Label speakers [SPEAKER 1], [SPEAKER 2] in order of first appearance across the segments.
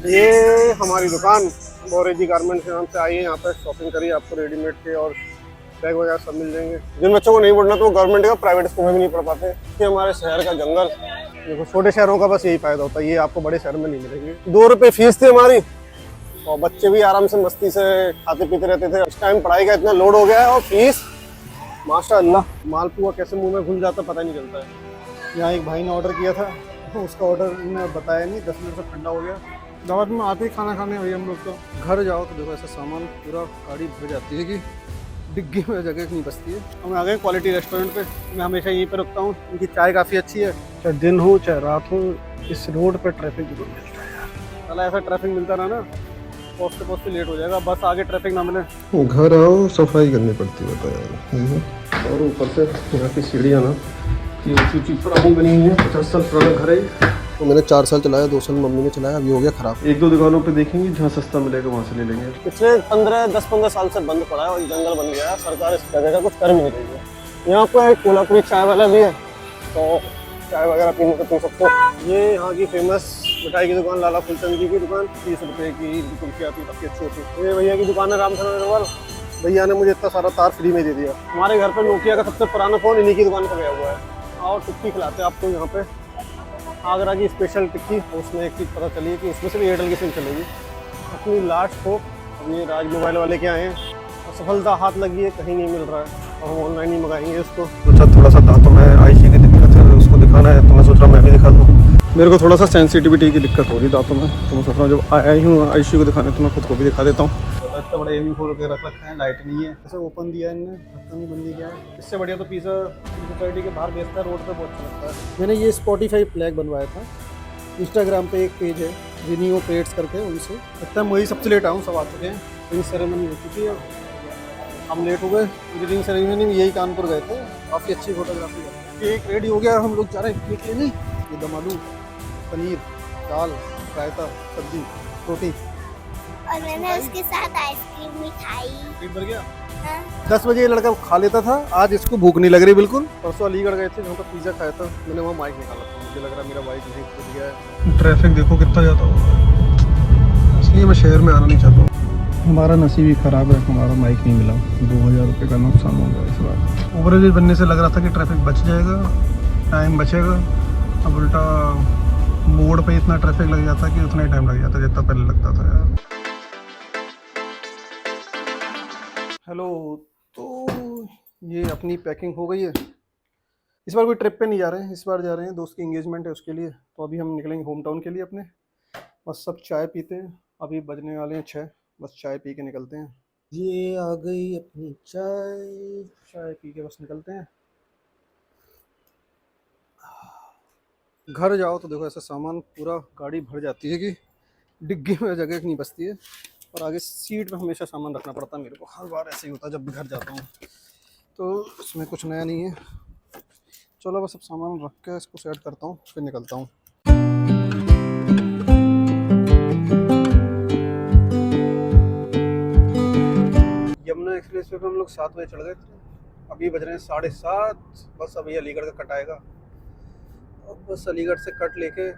[SPEAKER 1] ये हमारी दुकान बोरेजी गारमेंट्स के नाम से आई है। यहाँ पे शॉपिंग करिए, आपको रेडीमेड के और बैग वगैरह सब मिल जाएंगे। जिन बच्चों को नहीं पढ़ना तो गवर्नमेंट का प्राइवेट स्कूल में भी नहीं पढ़ पाते। ये हमारे शहर का जंगल, देखो छोटे शहरों का बस यही फायदा होता है, ये आपको बड़े शहर में नहीं मिलेंगे। 2 रुपये फीस थी हमारी और बच्चे भी आराम से मस्ती से खाते पीते रहते थे। इस टाइम पढ़ाई का इतना लोड हो गया है और फीस माशाअल्लाह, मालपुआ कैसे मुंह में घुल जाता पता नहीं चलता है। यहाँ एक भाई ने ऑर्डर किया था, उसका ऑर्डर ने बताया नहीं, 10 मिनट से ठंडा हो गया। दावत में आते ही खाना खाने भाई हम लोग तो। घर जाओ तो देखो ऐसा सामान पूरा गाड़ी भर जाती है कि डिग्गी में जगह नहीं बचती है। हम आ गए क्वालिटी रेस्टोरेंट पे। मैं हमेशा यहीं पे रुकता हूँ, इनकी चाय काफ़ी अच्छी है। चाहे दिन हो चाहे रात हो, इस रोड पे ट्रैफिक जरूर मिलता है यार। चला ऐसा ट्रैफिक मिलता रहा ना, पहुँचते लेट हो जाएगा, बस आगे ट्रैफिक ना मिले।
[SPEAKER 2] घर आओ सफाई करनी पड़ती है बता यार। और ऊपर से यहाँ की सीढ़ियाँ ना ये ऊँची पुरानी बनी हुई है, 50 साल पुराना घर है। तो मैंने 4 साल चलाया, 2 साल मम्मी ने चलाया, अभी हो गया खराब। 1-2 दुकानों पे देखेंगे जहाँ सस्ता मिलेगा वहाँ से ले लेंगे।
[SPEAKER 1] पिछले 10-15 साल से बंद पड़ा है और जंगल बन गया है। सरकार इस जगह का कुछ कर भी नहीं रही है। यहाँ पे कोल्हापुरी चाय वाला भी है, तो चाय वगैरह पीने को पी सकते हो। ये यहाँ की फेमस मिठाई की दुकान लाला फुलचंद जी की दुकान, 30 रुपये की कुल्फी आती है, काफ़ी अच्छी होती है। ये भैया की दुकान है रामचंद्र अग्रवाल, भैया ने मुझे इतना सारा तार फ्री में दे दिया। हमारे घर पर नोकिया का सबसे पुराना फ़ोन इन्हीं की दुकान पर गया हुआ है। और टिक्की खिलाते हैं आपको यहाँ पे, आगरा की स्पेशल टिक्की। उसमें एक चीज़ पता चली है कि इसमें सिर्फ एयरटेल की सिम चलेगी। अपनी लास्ट होप अपनी राज मोबाइल वाले के आए हैं और सफलता हाथ लगी है, कहीं नहीं मिल रहा है और हम ऑनलाइन ही मंगाएंगे इसको।
[SPEAKER 2] अच्छा थोड़ा सा दांतों में आईसी की दिक्कत है, उसको दिखाना है तो मैं सोच रहा मैं भी दिखा दूँ। मेरे को थोड़ा सा सेंसिटिविटी की दिक्कत हो रही दांतों में, तो मैं सोच रहा हूँ जब आया ही हूँ आईसी को दिखाने तो मैं खुद को भी दिखा देता हूँ।
[SPEAKER 1] इतना बड़ा एवी खोल के रख रखा है, लाइट नहीं है, ऐसे ओपन दिया है इनने, ढक्कन नहीं बंदी किया है। इससे बढ़िया तो पिज़्ज़ा सोसाइटी के बाहर बेचता है, रोड पे बहुत अच्छा लगता है। मैंने ये स्पॉटिफाई फ्लैग बनवाया था। इंस्टाग्राम पे एक पेज है रिन्यू पेड्स करके, उनसे लगता है वही सबसे लेट आऊँ, सब आ चुके हैं। रिंग सेरेमनी हो चुकी है, हम लेट हो गए। रिंग सेरेमनी में यही कानपुर गए थे, काफ़ी अच्छी फोटोग्राफी है। केक रेडी हो गया, हम लोग जा रहे हैं केक लेने। ये दम आलू, पनीर, दाल, रायता, सब्जी, रोटी
[SPEAKER 3] और मैंने उसके साथ आइसक्रीम भी खाई।
[SPEAKER 1] पेट भर गया।
[SPEAKER 3] हाँ।
[SPEAKER 1] 10 बजे ये लड़का खा लेता था, आज इसको भूख नहीं लग रही बिल्कुल। परसों अलीगढ़ गए थे जहाँ पर पिज़्ज़ा खाया था, मैंने वहाँ माइक निकाला था, मुझे लग रहा मेरा बाइक यहीं टूट गया है।
[SPEAKER 2] ट्रैफिक देखो कितना ज़्यादा होगा, इसलिए मैं शहर में आना नहीं चाहता हूँ। हमारा नसीब ही ख़राब है, हमारा माइक नहीं मिला। 2000 रुपये का नुकसान हो गया इस बार। ओवरब्रिज बनने से लग रहा था कि ट्रैफिक बच जाएगा, टाइम बचेगा। अब उल्टा मोड़ पे इतना ट्रैफिक लग जाता कि उतना ही टाइम लग जाता जितना पहले लगता था यार।
[SPEAKER 1] हेलो, तो ये अपनी पैकिंग हो गई है। इस बार कोई ट्रिप पे नहीं जा रहे हैं, इस बार जा रहे हैं दोस्त की एंगेजमेंट है उसके लिए। तो अभी हम निकलेंगे होम टाउन के लिए अपने, बस सब चाय पीते हैं। अभी बजने वाले हैं 6, बस चाय पी के निकलते हैं। ये आ गई अपनी चाय, चाय पी के बस निकलते हैं। घर जाओ तो देखो ऐसा सामान पूरा गाड़ी भर जाती है कि डिग्गी में जगह नहीं बचती है और आगे सीट में हमेशा सामान रखना पड़ता है मेरे को। हर बार ऐसे ही होता है जब भी घर जाता हूँ, तो इसमें कुछ नया नहीं है। चलो बस अब सामान रख के इसको सेट करता हूँ, फिर निकलता हूँ। यमुना एक्सप्रेस वे पे हम लोग 7 बजे चढ़ गए थे, अभी बज रहे हैं 7:30। बस अभी अलीगढ़ का कट आएगा और बस अलीगढ़ से कट लेके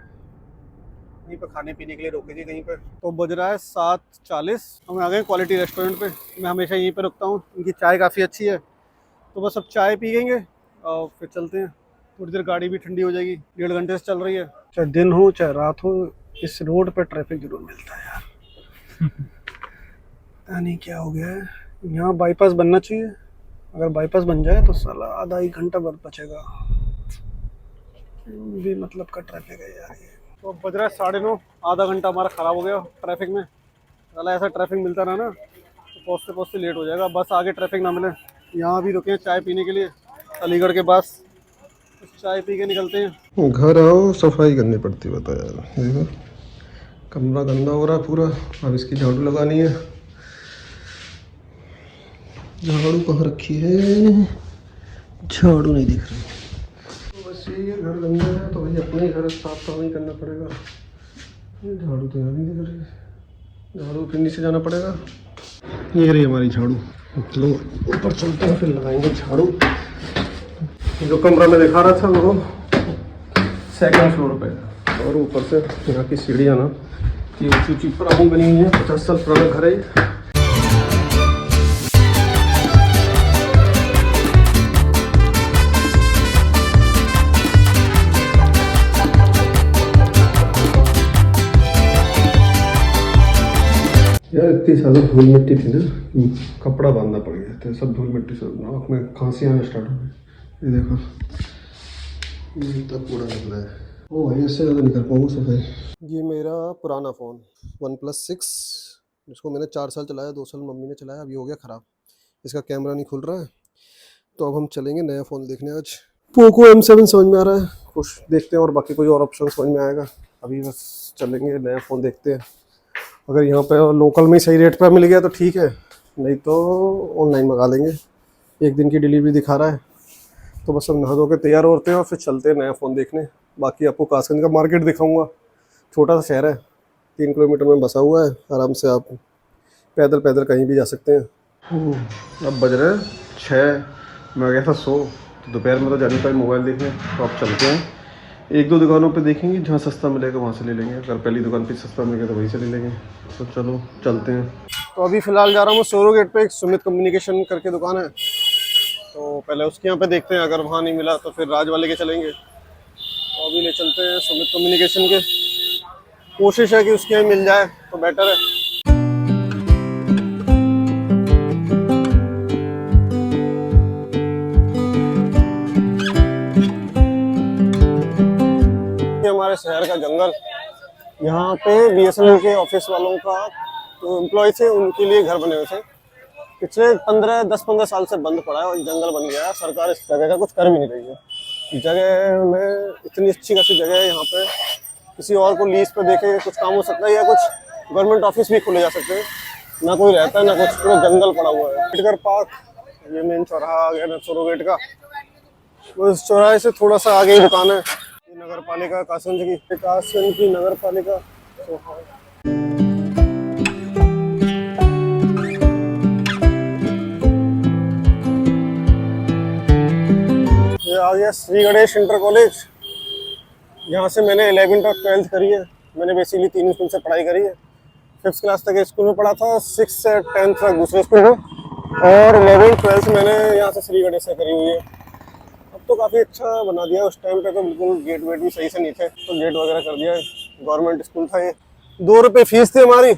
[SPEAKER 1] यहीं पर खाने पीने के लिए रोकेगी कहीं पर। तो बज रहा है 7:40, हम आ गए क्वालिटी रेस्टोरेंट पे। मैं हमेशा यहीं पे रुकता हूँ, इनकी चाय काफ़ी अच्छी है। तो बस अब चाय पीएंगे और फिर चलते हैं। थोड़ी देर गाड़ी भी ठंडी हो जाएगी, 1.5 घंटे से चल रही है। चाहे दिन हो चाहे रात हो, इस रोड पे ट्रैफिक जरूर मिलता है यार। पता नहीं क्या हो गया है। यहाँ बाईपास बनना चाहिए, अगर बाईपास बन जाए तो साला आधा 1 घंटा बचेगा। भी मतलब का ट्रैफिक है यार ये। तो बज रहा है 9:30, आधा घंटा हमारा ख़राब हो गया ट्रैफिक में। साला ऐसा ट्रैफिक मिलता रहा ना तो पहुँचते लेट हो जाएगा, बस आगे ट्रैफिक ना मिले। यहाँ भी रुके हैं चाय पीने के लिए अलीगढ़ के पास, चाय पी के निकलते हैं।
[SPEAKER 2] घर आओ सफाई करनी पड़ती है बता यार। देखो कमरा गंदा हो रहा है पूरा, अब इसकी झाड़ू लगानी है। झाड़ू कहाँ रखी है, झाड़ू नहीं दिख रही। तो बस यही है, घर गंदा है तो भाई अपना ही घर साफ सफाई करना पड़ेगा। ये झाड़ू तो यहाँ नहीं दिख रही, झाड़ू फिर नीचे जाना पड़ेगा। ये रही हमारी झाड़ू, चलो ऊपर चलते हैं फिर लगाएंगे झाड़ू। जो कमरा में दिखा रहा था वो 2nd फ्लोर पे, और ऊपर से यहाँ की सीढ़ियाँ ना ये ऊँची ऊँची पुरानी बनी हुई है, 50 साल पुराना घर है ये। यार इतनी सारी धूल मिट्टी थी ना, कपड़ा बांधना पड़ गया था, सब धूल मिट्टी से नाक में खांसी आना स्टार्ट हो गई। ये देखो ये तक पूरा निकला है। ओ भाई इससे ज़्यादा नहीं कर पाऊंगा सफाई। ये मेरा पुराना फ़ोन OnePlus 6, जिसको मैंने 4 साल चलाया, 2 साल मम्मी ने चलाया, अभी हो गया ख़राब। इसका कैमरा नहीं खुल रहा है, तो अब हम चलेंगे नया फ़ोन देखने। आज पोको M7 समझ में आ रहा है, कुछ देखते हैं और बाकी कोई और ऑप्शन समझ में आएगा। अभी बस चलेंगे नया फ़ोन देखते हैं। अगर यहाँ पे लोकल में सही रेट पे मिल गया तो ठीक है, नहीं तो ऑनलाइन मंगा लेंगे। 1 दिन की डिलीवरी दिखा रहा है, तो बस हम नहा धो के तैयार होते हैं और फिर चलते हैं नया फ़ोन देखने। बाकी आपको कासगंज का मार्केट दिखाऊंगा, छोटा सा शहर है, 3 किलोमीटर में बसा हुआ है, आराम से आप पैदल पैदल कहीं भी जा सकते हैं। अब बज रहे हैं 6, मैं गया था सो, तो दोपहर में तो जा नहीं पाए मोबाइल देखने, तो आप चलते हैं। 1-2 दुकानों पे देखेंगे, जहाँ सस्ता मिलेगा वहाँ से ले लेंगे, अगर पहली दुकान पे सस्ता मिलेगा तो वहीं से ले लेंगे। तो चलो चलते हैं। तो अभी फ़िलहाल जा रहा हूँ सोरो गेट पे, एक सुमित कम्युनिकेशन करके दुकान है, तो पहले उसके यहाँ पे देखते हैं, अगर वहाँ नहीं मिला तो फिर राज वाले के चलेंगे। तो अभी ले चलते हैं सुमित कम्युनिकेशन के, कोशिश है कि उसके यहाँ मिल जाए तो बेटर है। हमारे शहर का जंगल, यहाँ पे BSNL के ऑफिस वालों का जो एम्प्लॉय थे उनके लिए घर बने हुए थे। पिछले 10-15 साल से बंद पड़ा है और जंगल बन गया है। सरकार इस जगह का कुछ कर भी नहीं रही है। जगह में इतनी अच्छी खासी जगह है, यहाँ पे किसी और को लीज पे देके कुछ काम हो सकता है, या कुछ गवर्नमेंट ऑफिस भी खुले जा सकते हैं। ना कोई रहता है ना कुछ, पूरा जंगल पड़ा हुआ है। अम्बेडकर पार्क, ये मेन चौराहा आ गया ना सोरो गेट का, उस चौराहे से थोड़ा सा आगे ही दुकान है। नगर पालिका कासगंज की नगर पालिका। ये आ गया श्री गणेश इंटर कॉलेज। यहाँ से मैंने 11th और 12th करी है। मैंने बेसिकली 3 स्कूल से पढ़ाई करी है। 5th क्लास तक स्कूल में पढ़ा था, 6th से 10th तक दूसरे स्कूल में, और 11th 12th मैंने यहाँ से श्री गणेश से करी हुई है। अब तो काफ़ी अच्छा बना दिया, उस टाइम पे तो बिल्कुल गेट वेट भी सही से नहीं थे, तो गेट वगैरह कर दिया है। गवर्नमेंट स्कूल था ये। 2 रुपये फीस थी हमारी,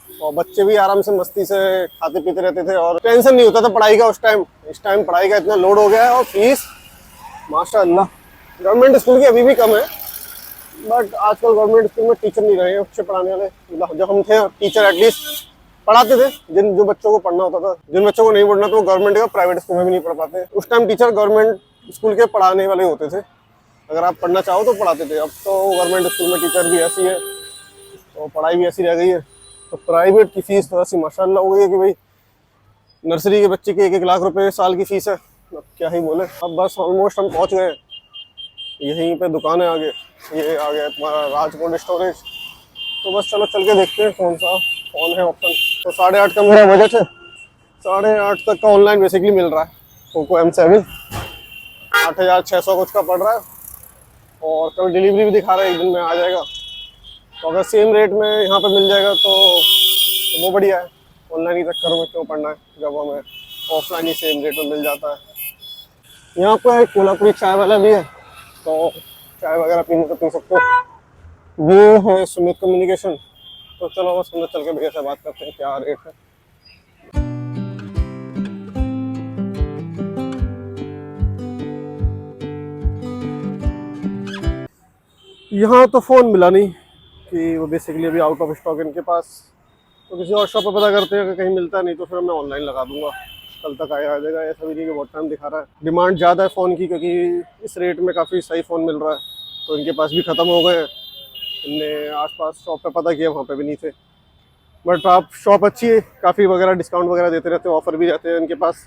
[SPEAKER 2] और बच्चे भी आराम से मस्ती से खाते पीते रहते थे, और टेंशन नहीं होता था पढ़ाई का उस टाइम। इस टाइम पढ़ाई का इतना लोड हो गया है, और फीस माशाअल्लाह गवर्नमेंट स्कूल की अभी भी कम है, बट आजकल गवर्नमेंट स्कूल में टीचर नहीं रहे हैं अच्छे पढ़ाने वाले। मतलब जब हम थे टीचर एटलीस्ट पढ़ाते थे, जो बच्चों को पढ़ना होता था। जिन बच्चों को नहीं पढ़ना तो वो गवर्नमेंट का प्राइवेट स्कूल में भी नहीं पढ़ पाते। उस टाइम टीचर गवर्नमेंट स्कूल के पढ़ाने वाले होते थे, अगर आप पढ़ना चाहो तो पढ़ाते थे। अब तो गवर्नमेंट स्कूल में टीचर भी ऐसी है, तो पढ़ाई भी ऐसी रह गई है। तो प्राइवेट की फीस थोड़ा सी माशाल्लाह हो गई है कि भाई नर्सरी के बच्चे की 1-1 लाख रुपए साल की फीस है। अब क्या ही बोले। अब बस ऑलमोस्ट हम पहुंच गए, यहीं पे दुकान है आगे। ये आ गया तुम्हारा राज कोल्ड स्टोरेज। तो बस चलो चल के देखते हैं कौन सा फोन है ऑप्शन। तो 8.5 का मेरा बजट है, 8.5 तक का ऑनलाइन बेसिकली मिल रहा है। पोको M7 8,600 कुछ का पड़ रहा है, और कल डिलीवरी भी दिखा रहा है, 1 दिन में आ जाएगा। तो अगर सेम रेट में यहाँ पे मिल जाएगा तो वो बढ़िया है। ऑनलाइन ही चक्कर में क्यों पड़ना है, जब हमें ऑफलाइन ही सेम रेट में मिल जाता है। यहाँ पर एक कोल्हापुरी चाय वाला भी है, तो चाय वगैरह पीने तो पी सकते हो। ये है सुमित कम्युनिकेशन। तो चलो बस अंदर चल के भैया से बात करते हैं क्या रेट है। यहाँ तो फ़ोन मिला नहीं, कि वो बेसिकली अभी आउट ऑफ स्टॉक इनके पास। तो किसी और शॉप पर पता करते हैं, अगर कहीं मिलता नहीं तो फिर मैं ऑनलाइन लगा दूंगा, कल तक आ जाएगा। ऐसा भी नहीं कि बहुत टाइम दिखा रहा है। डिमांड ज़्यादा है फ़ोन की, क्योंकि इस रेट में काफ़ी सही फ़ोन मिल रहा है, तो इनके पास भी ख़त्म हो गए। इनने आसपास शॉप पे पता किया, वहाँ पे भी नहीं थे। बट आप शॉप अच्छी है, काफ़ी वगैरह डिस्काउंट वगैरह देते रहते हैं, ऑफ़र भी रहते हैं इनके पास,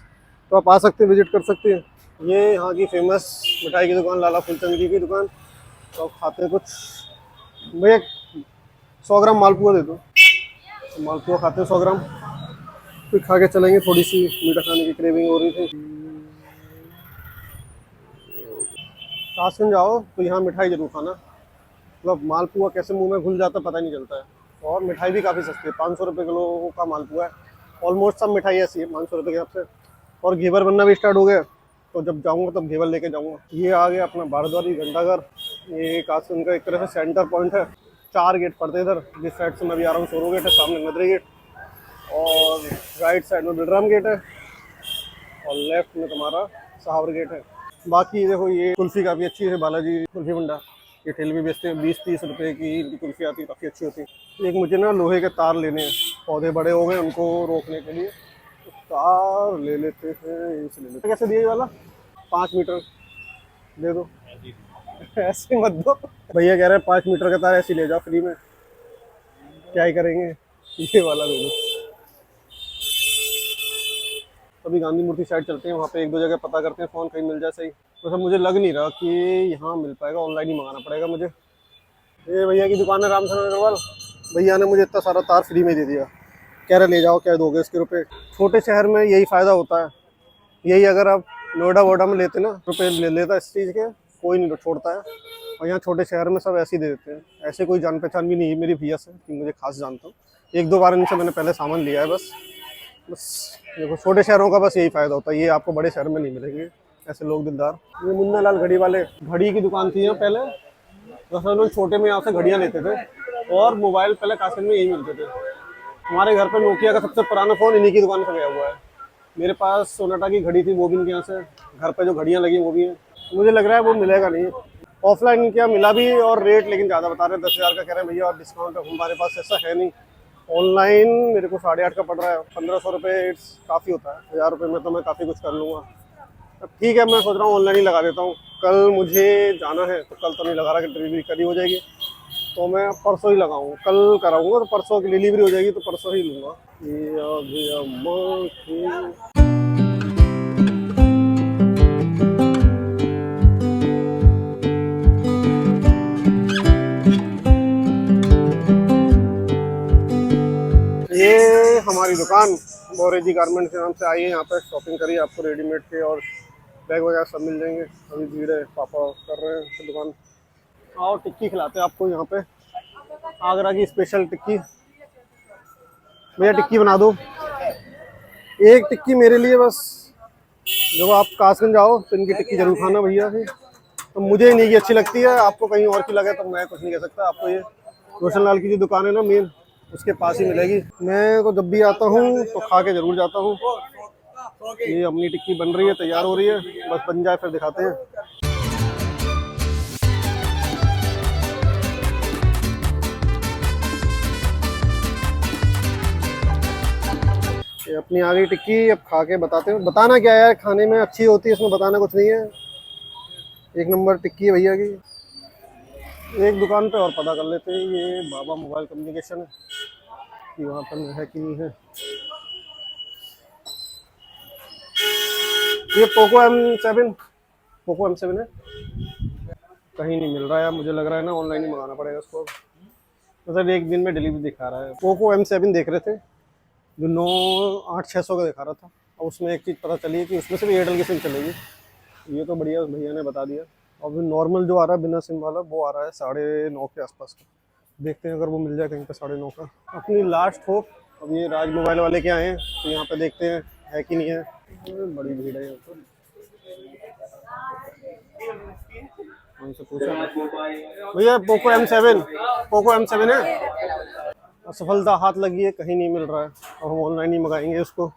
[SPEAKER 2] तो आप आ सकते हैं, विजिट कर सकते हैं। ये यहाँ की फेमस मिठाई की दुकान, लाला फूलचंद की दुकान। तो आप खाते हैं कुछ भैया, 100 ग्राम मालपुआ दे दो। तो मालपुआ खाते हैं 100 ग्राम, फिर खा के चलेंगे। थोड़ी सी मीठा खाने की क्रेविंग हो रही थी। कासगंज जाओ तो यहाँ मिठाई जरूर खाना, मतलब मालपुआ कैसे मुंह में घुल जाता पता नहीं चलता है।
[SPEAKER 1] और मिठाई भी काफ़ी सस्ती है, 500 रुपये किलो का मालपुआ है। ऑलमोस्ट सब मिठाई ऐसी है 500 रुपये के हिसाब से। और घेवर बनना भी स्टार्ट हो गया, तो जब जाऊँगा तब घेवर लेके जाऊँगा। ये आ गया अपना भारद्वारी घंटाघर। ये कासगंज का एक तरह से सेंटर पॉइंट है। 4 गेट पड़ते हैं इधर। जिस साइड से मैं अभी आ रहा हूँ सोरो गेट है, सामने नदरी गेट, और राइट साइड में बिलराम गेट है, और लेफ्ट में तुम्हारा सहावर गेट है। बाकी देखो ये कुल्फ़ी काफ़ी अच्छी है, बालाजी कुल्फ़ी भंडार। ये ठेले भी बेचते हैं, 20-30 रुपये की इनकी कुल्फ़ी आती है, काफ़ी अच्छी होती है। एक मुझे ना लोहे के तार लेने हैं, पौधे बड़े हो गए उनको रोकने के लिए, तो तार ले लेते हैं, इनसे ले लेते हैं। कैसे दिए ये वाला? 5 मीटर दे दो। ऐसे मत दो, भैया कह रहे हैं 5 मीटर का तार ऐसे ले जाओ फ्री में, क्या ही करेंगे, ये वाला दे दो। अभी गांधी मूर्ति साइड चलते हैं, वहाँ पे 1-2 जगह पता करते हैं, फ़ोन कहीं मिल जाए सही। तो सब मुझे लग नहीं रहा कि यहाँ मिल पाएगा, ऑनलाइन ही मंगाना पड़ेगा मुझे। ये भैया की दुकान है रामचंद्र अग्रवाल। भैया ने मुझे इतना सारा तार फ्री में दे दिया, कह रहे ले जाओ, क्या दोगे इसके रुपए। छोटे शहर में यही फ़ायदा होता है, यही अगर आप नोएडा वोएडा में लेते ना, रुपये ले लेता इस चीज़ के, कोई नहीं छोड़ता है। और यहाँ छोटे शहर में सब ऐसे ही दे देते हैं। ऐसे कोई जान पहचान भी नहीं है मेरी भैया से कि मुझे खास जानता हूँ। 1-2 बार इनसे मैंने पहले सामान लिया है बस देखो छोटे शहरों का बस यही फ़ायदा होता है, ये आपको बड़े शहर में नहीं मिलेंगे ऐसे लोग दिलदार। ये मुन्ना लाल घड़ी वाले, घड़ी की दुकान थी यहाँ पहले, दरअसल लोग छोटे में यहाँ से घड़ियाँ लेते थे, और मोबाइल पहले कासगंज में यही मिलते थे। हमारे घर पे नोकिया का सबसे पुराना फ़ोन इन्हीं की दुकान से गया हुआ है। मेरे पास सोनाटा की घड़ी थी, वो भी इनके यहाँ से। घर पे जो घड़ियाँ लगी वो भी हैं। मुझे लग रहा है वो मिलेगा नहीं ऑफलाइन, क्या मिला भी, और रेट लेकिन ज़्यादा बता रहे हैं, 10,000 का कह रहे हैं भैया, और डिस्काउंट हमारे पास ऐसा है नहीं। ऑनलाइन मेरे को 8.5 का पड़ रहा है, 1500 रुपये काफ़ी होता है। 1000 रुपये में तो मैं काफ़ी कुछ कर लूँगा। अब ठीक है, मैं सोच रहा हूँ ऑनलाइन ही लगा देता हूँ। कल मुझे जाना है, तो कल तो नहीं लगा रहा कि डिलीवरी करी हो जाएगी, तो मैं परसों ही लगाऊंगा। कल कराऊंगा तो परसों की डिलीवरी हो जाएगी, तो परसों ही लूँगा। ये हमारी दुकान बोरेजी गारमेंट्स के नाम से आई है। यहाँ पे शॉपिंग करिए, आपको रेडीमेड के और बैग वगैरह सब मिल जाएंगे। अभी भीड़ है, पापा कर रहे हैं दुकान। आओ टिक्की खिलाते हैं आपको, यहाँ पे आगरा की स्पेशल टिक्की। भैया टिक्की बना दो, एक टिक्की मेरे लिए बस। जब आप कासगंज आओ तो इनकी टिक्की जरूर खाना भैया से। तो मुझे नहीं की अच्छी लगती है, आपको कहीं और की लगे तो मैं कुछ नहीं कह सकता। आपको ये रोशन लाल की जो दुकान है ना मेन, उसके पास ही मिलेगी। मैं तो जब भी आता हूँ तो खा के जरूर जाता हूँ। ये अपनी टिक्की बन रही है, तैयार हो रही है, बस बन जाए फिर दिखाते हैं। ये अपनी आ गई टिक्की, अब खा के बताते हैं। बताना क्या है, खाने में अच्छी होती है, इसमें बताना कुछ नहीं है। 1 नंबर टिक्की है भैया की। एक दुकान पे और पता कर लेते हैं, ये बाबा मोबाइल कम्युनिकेशन है, कि वहाँ पर है कि नहीं है। ये पोको M7 है, कहीं नहीं मिल रहा है। मुझे लग रहा है ना ऑनलाइन ही मंगाना पड़ेगा इसको। मतलब 1 दिन में डिलीवरी दिखा रहा है। पोको M7 देख रहे थे, जो 9,800-600 का दिखा रहा था। और उसमें एक चीज़ पता चली है कि उसमें से भी एयरटेल की सिम चलेगी। ये तो बढ़िया भैया ने बता दिया। और फिर नॉर्मल जो आ रहा है बिना सिम वाला, वो आ रहा है 9.5 के आसपास का। देखते हैं अगर वो मिल जाए कहीं पे 9.5 का। अपनी लास्ट होप। अब ये राज मोबाइल वाले के आए हैं, तो यहाँ पे देखते हैं है कि नहीं है। बड़ी भीड़ है यहाँ पर। उनसे पूछा भैया पोको M7 है, असफलता हाथ लगी है, कहीं नहीं मिल रहा है। और हम ऑनलाइन ही मंगाएंगे उसको।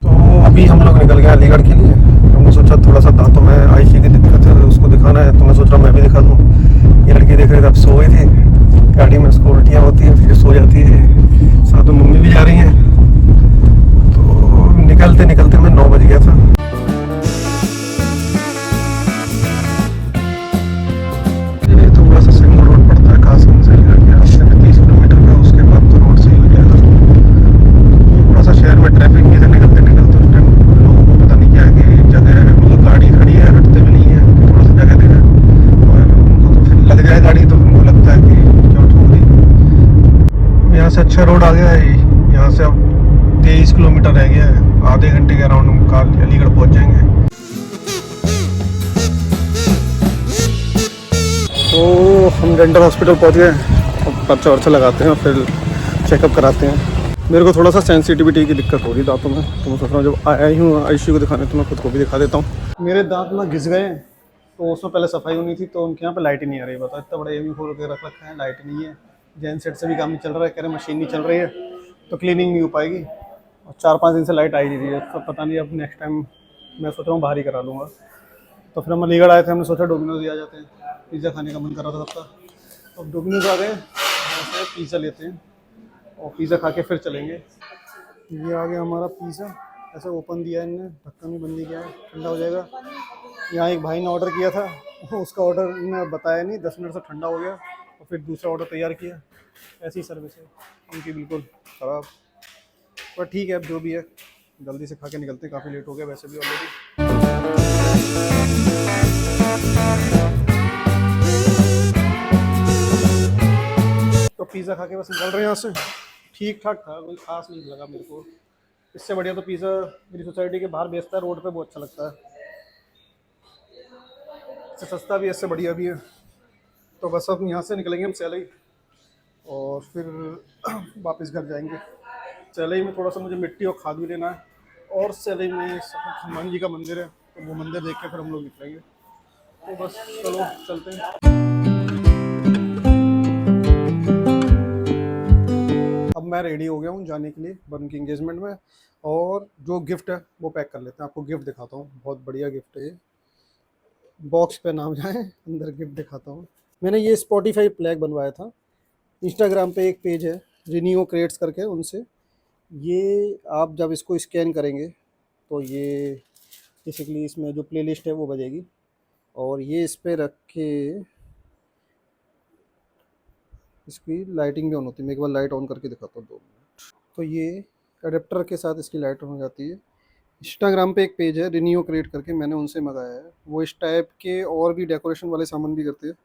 [SPEAKER 2] तो अभी हम लोग निकल गए अलीगढ़ के लिए। हमने सोचा थोड़ा सा दांतों में आईसी की दिक्कत है, उसको दिखाना है, तो मैं सोच रहा मैं भी दिखा दूँ। ये लड़की देख रहे थे, अब सोए थे गाड़ी में, उसको उल्टियाँ होती है फिर सो जाती है। साथ में मम्मी भी जा रही हैं। तो निकलते निकलते मैं 9 बज गया था। ये थोड़ा सा सिंगल रोड पड़ता है कासगंज से रास्ते में 30 किलोमीटर का। उसके बाद तो रोड सही हो जाएगा। थोड़ा सा शहर में ट्रैफिक भी था निकलते निकलते। उस टाइम लोगों को पता नहीं क्या है कि जगह, मतलब गाड़ी खड़ी है, हटते भी नहीं है, थोड़ा सा जगह दे रहे हैं। और उनको तो फिर लग जाए गाड़ी, तो उनको लगता है कि क्यों ठोक दी। यहाँ से अच्छा रोड आ गया है। यहाँ से अब 23 किलोमीटर रह गया है। आधे घंटे के अराउंड हम कल अलीगढ़ पहुँच जाएंगे। तो हम डेंटल हॉस्पिटल पहुँच गए। अब
[SPEAKER 1] पर्चा वर्चा लगाते हैं और फिर चेकअप कराते हैं। मेरे को थोड़ा सा सेंसिटिविटी की दिक्कत हो रही दांतों में, तो मैं सोच रहा हूँ जब आया ही हूँ आईसीयू को दिखाने तो मैं खुद को भी दिखा देता हूँ। मेरे दांत ना घिस गए, तो उसमें पहले सफाई होनी थी, तो उनके यहाँ पे लाइट ही नहीं आ रही। बताओ, इतना बड़ा एवी खोल के रख रखा है, लाइट नहीं है। जैन सेट से भी काम नहीं चल रहा है, कह रहे मशीन नहीं चल रही है तो क्लीनिंग नहीं हो पाएगी। और 4-5 दिन से लाइट आई नहीं रही है, तो पता नहीं, अब नेक्स्ट टाइम मैं सोच रहा हूँ बाहर ही करा लूँगा। तो फिर हम अलीगढ़ आए थे, हमने सोचा डोमिनोज ही आ जाते हैं, पिज़्ज़ा खाने का मन कर रहा था सबका। अब डोमिनोज आ गए, वहाँ से पिज़्ज़ा लेते हैं और पिज़्ज़ा खा के फिर चलेंगे। ये आ गया हमारा पिज़्ज़ा, ऐसे ओपन दिया है इनने, ढक्कन भी बंद किया है, ठंडा हो जाएगा। यहाँ एक भाई ने ऑर्डर किया था, उसका ऑर्डर इन्होंने बताया नहीं, 10 मिनट से ठंडा हो गया और फिर दूसरा ऑर्डर तैयार किया। ऐसी सर्विस है उनकी, बिल्कुल ख़राब। पर ठीक है, अब जो भी है जल्दी से खा के निकलते हैं, काफ़ी लेट हो गया वैसे भी ऑलरेडी। तो पिज़्ज़ा खा के बस निकल रहे हैं यहाँ से। ठीक ठाक था, कोई खास नहीं लगा मेरे को। इससे बढ़िया तो पिज़्ज़ा मेरी सोसाइटी के बाहर बेचता है रोड पे, बहुत अच्छा लगता है। इससे सस्ता भी है, इससे बढ़िया भी है। तो बस अब यहाँ से निकलेंगे हम सैलई और फिर वापस घर जाएंगे। सैलई में थोड़ा सा मुझे मिट्टी और खाद भी लेना है, और सैलई में हनुमान जी का मंदिर है, तो वो मंदिर देख के फिर हम लोग निकलेंगे। तो बस चलो चलते हैं। अब मैं रेडी हो गया हूँ जाने के लिए वरुण की एंगेजमेंट में, और जो गिफ्ट है वो पैक कर लेते हैं। आपको गिफ्ट दिखाता हूँ, बहुत बढ़िया गिफ्ट है ये। बॉक्स पे नाम जाए, अंदर गिफ्ट दिखाता हूँ। मैंने ये स्पॉटिफाई प्लग बनवाया था। इंस्टाग्राम पे एक पेज है रिन्यू क्रिएट्स करके, उनसे ये आप जब इसको स्कैन करेंगे तो ये बेसिकली इसमें जो प्लेलिस्ट है वो बजेगी, और ये इस पर रख के इसकी लाइटिंग भी ऑन होती है। मैं एक बार लाइट ऑन करके दिखाता हूँ 2 मिनट। तो ये अडेप्टर के साथ इसकी लाइट ऑन हो जाती है। इंस्टाग्राम पे एक पेज है रिन्यू क्रिएट करके, मैंने उनसे मंगाया है। वो इस टाइप के और भी डेकोरेशन वाले सामान भी करते हैं,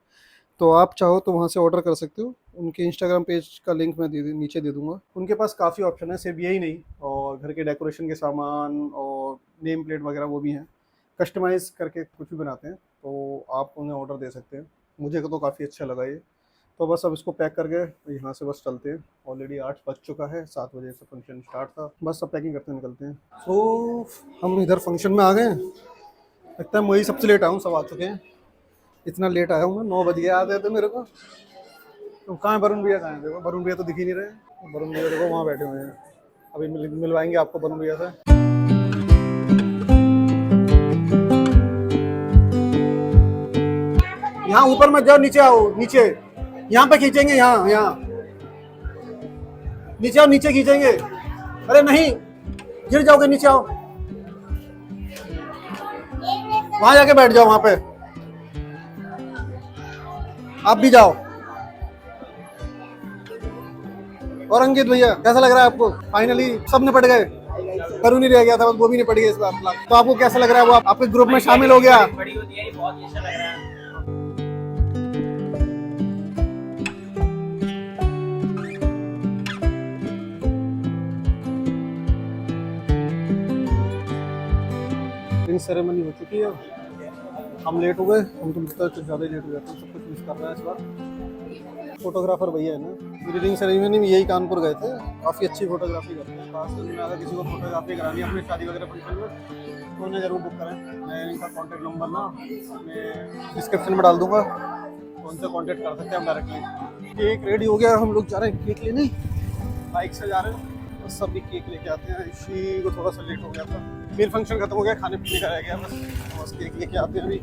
[SPEAKER 1] तो आप चाहो तो वहाँ से ऑर्डर कर सकते हो। उनके इंस्टाग्राम पेज का लिंक मैं नीचे दे दूँगा। उनके पास काफ़ी ऑप्शन है, सिर्फ यही नहीं, और घर के डेकोरेशन के सामान और नेम प्लेट वगैरह वो भी हैं। कस्टमाइज़ करके कुछ भी बनाते हैं, तो आप उन्हें ऑर्डर दे सकते हैं। मुझे तो काफ़ी अच्छा लगा ये। तो बस अब इसको पैक करके यहाँ से बस चलते हैं। ऑलरेडी 8 बज चुका है, 7 बजे से फंक्शन स्टार्ट था। बस अब पैकिंग करते निकलते हैं। तो हम इधर फंक्शन में आ गए। लगता है मैं ही सबसे लेट आया हूँ, सब आ चुके हैं। इतना लेट आया हूँ मैं, 9 बज गए आते थे मेरे को। तो कहाँ है वरुण भैया, कहाँ है? देखो वरुण भैया तो दिख ही नहीं रहे। वरुण भैया देखो वहाँ बैठे हुए हैं, अभी मिलवाएंगे आपको वरुण भैया से। यहाँ ऊपर मत जाओ, नीचे आओ, नीचे यहाँ पे खींचेंगे, यहाँ नीचे आओ, नीचे खींचेंगे। अरे नहीं, गिर जाओगे, नीचे आओ, वहां जाके बैठ जाओ, वहां पे आप भी जाओ। और अंकित भैया कैसा लग रहा है आपको? फाइनली सब निपट गए, वरुण ही रह गया था, बस वो भी निपट गया इस बार। तो आपको कैसा लग रहा है, वो आपके ग्रुप में शामिल हो गया? रिंग सेरेमनी हो चुकी है, हम लेट हो गए। हम तो लगता है कुछ ज़्यादा लेट हो जाते हैं, सब कुछ मिस कर रहा है इस बार। फोटोग्राफर भैया है ना, मेरी रिंग सेरेमनी में यही कानपुर गए थे, काफ़ी अच्छी फोटोग्राफी करते हैं। खास में अगर किसी को फोटोग्राफी करानी है अपनी शादी वगैरह फंक्शन में, तो उन्हें ज़रूर बुक करें। मैं इनका कॉन्टैक्ट नंबर ना मैं डिस्क्रिप्शन में डाल दूँगा, तो उनसे कॉन्टैक्ट कर सकते हैं हम डायरेक्टली। केक रेडी हो गया, हम लोग जा रहे हैं केक लेने, बाइक से जा रहे हैं। बस सब भी केक लेके आते हैं। इसी को थोड़ा सा लेट हो गया था, मेन फंक्शन खत्म हो गया, खाने पीने का रह गया, बस केक लेके आते हैं अभी।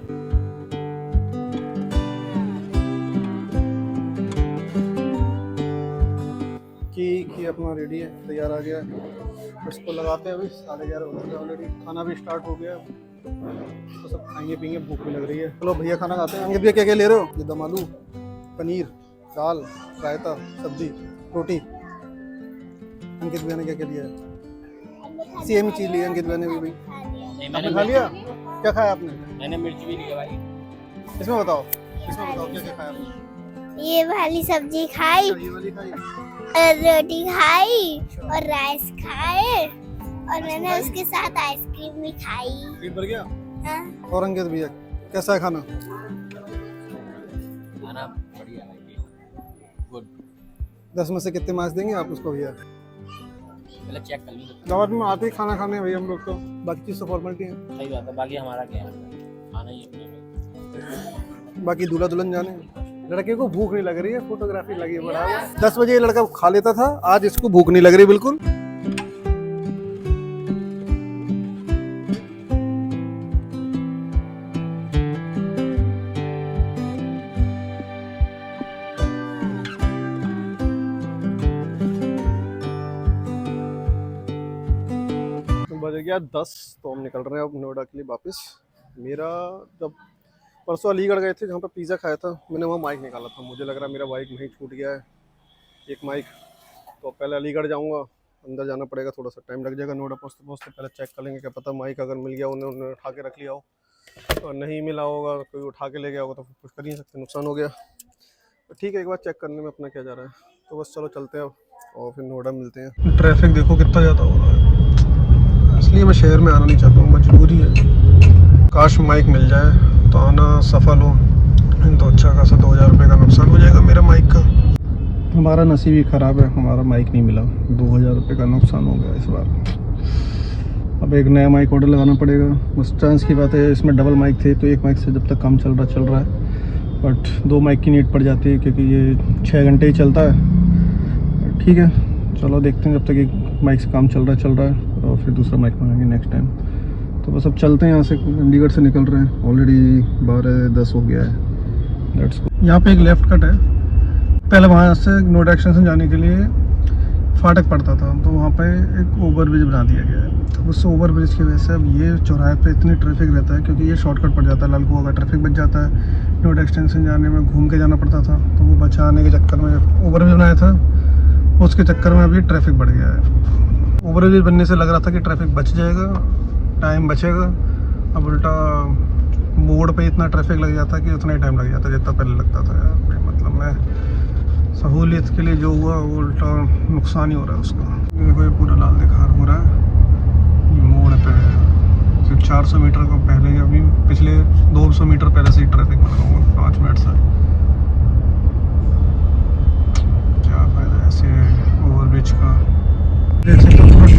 [SPEAKER 1] केक ही अपना रेडी है, तैयार आ गया है। इसको लगाते हैं अभी, 11:30 हो गए ऑलरेडी। खाना भी स्टार्ट हो गया, तो सब खाएंगे पीएंगे, भूख भी लग रही है। चलो भैया खाना खाते हैं। अंकित भैया क्या क्या ले रहे हो? ये दम आलू, पनीर, दाल, रायता, सब्जी, रोटी। अंकित भैया ने क्या क्या लिया है? सेम चीज लिया अंकित भैया ने भी। भाई आपने खा लिया? क्या खाया आपने?
[SPEAKER 4] मैंने मिर्च भी लिया भाई।
[SPEAKER 1] इसमें बताओ क्या क्या खाया आपने?
[SPEAKER 3] ये वाली सब्जी खाई,
[SPEAKER 1] ये वाली खाई,
[SPEAKER 3] और रोटी खाई, और राइस खाए, और मैंने उसके साथ आइसक्रीम भी खाई।
[SPEAKER 1] पेट भर गया?
[SPEAKER 3] हाँ।
[SPEAKER 1] और अंकित भैया कैसा है खाना?
[SPEAKER 4] खाना बढ़िया है, गुड।
[SPEAKER 2] 10 में से कितने मार्क्स देंगे आप उसको भैया?
[SPEAKER 4] पहले चेक कर लीजिए।
[SPEAKER 2] दावत में आते ही खाना खाने भैया हम लोग तो, बाकी चीज़ तो फॉर्मेलिटी है।
[SPEAKER 4] सही बात है, बाकी हमारा क्या है, खाना ही अपने।
[SPEAKER 2] बाकी दूल्हा दुल्हन जाने। लड़के को भूख नहीं लग रही है, फोटोग्राफी लगी है बड़ा। 10 बजे ये लड़का खा लेता था, आज इसको भूख नहीं लग रही बिल्कुल। बज गया 10, तो हम निकल रहे हैं अब नोएडा के लिए वापस। मेरा जब परसों अलीगढ़ गए थे जहाँ पर पिज़्ज़ा खाया था, मैंने वहाँ माइक निकाला था। मुझे लग रहा है मेरा बाइक वहीं छूट गया है, एक माइक। तो पहले अलीगढ़ जाऊँगा, अंदर जाना पड़ेगा, थोड़ा सा टाइम लग जाएगा। नोएडा पहुँचते पहुँचते पहले चेक कर लेंगे, क्या पता माइक अगर मिल गया उन्हें उठा के रख लिया हो, और नहीं मिला होगा कोई उठा के ले गया होगा तो कुछ कर ही नहीं सकते, नुकसान हो गया। तो ठीक है, एक बार चेक करने में अपना क्या जा रहा है। तो बस चलो चलते हैं और फिर नोएडा मिलते हैं। ट्रैफिक देखो कितना ज़्यादा हो रहा है, इसलिए मैं शहर में आना नहीं चाहता हूँ, मजबूरी है। काश माइक मिल जाए तो आना सफल हो, तो अच्छा खासा 2000 रुपये का नुकसान हो जाएगा मेरा माइक का। हमारा नसीब ही ख़राब है, हमारा माइक नहीं मिला, 2000 रुपये का नुकसान हो गया इस बार। अब एक नया माइक ऑर्डर लगाना पड़ेगा। बस चांस की बात है, इसमें डबल माइक थे तो एक माइक से जब तक काम चल रहा है, बट 2 माइक की नीड पड़ जाती है क्योंकि ये 6 घंटे ही चलता है। ठीक है, चलो देखते हैं, जब तक एक माइक से काम चल रहा है और फिर दूसरा माइक मंगाएंगे नेक्स्ट टाइम। तो बस अब चलते हैं यहाँ से, चंडीगढ़ से निकल रहे हैं, ऑलरेडी 12:10 हो गया है। Let's go. यहाँ पे एक लेफ़्ट कट है, पहले वहाँ से नोएडा एक्सटेंशन जाने के लिए फाटक पड़ता था, तो वहाँ पे एक ओवर ब्रिज बना दिया गया है। तो उस ओवर ब्रिज की वजह से अब ये चौराहे पे इतनी ट्रैफिक रहता है, क्योंकि ये शॉर्टकट पड़ जाता है, लालकुआ का ट्रैफिक बच जाता है। नोएडा एक्सटेंशन जाने में घूम के जाना पड़ता था, तो वो बचाने के चक्कर में ओवर ब्रिज बनाया था, उसके चक्कर में अभी ट्रैफिक बढ़ गया है। ओवर ब्रिज बनने से लग रहा था कि ट्रैफिक बच जाएगा, टाइम बचेगा। अब उल्टा मोड़ पे इतना ट्रैफिक लग जाता कि उतना ही टाइम लग जाता जितना पहले लगता था यार। मतलब मैं सहूलियत के लिए जो हुआ वो उल्टा नुकसान ही हो रहा है उसका। देखो ये पूरा लाल दिखा हो रहा है, ये मोड़ पे है, सिर्फ 400 मीटर को पहले, अभी पिछले 200 मीटर पहले से ही ट्रैफिक बना हुआ 5 मिनट से। क्या फ़ायदा ऐसे ओवर ब्रिज का। देख सकते हो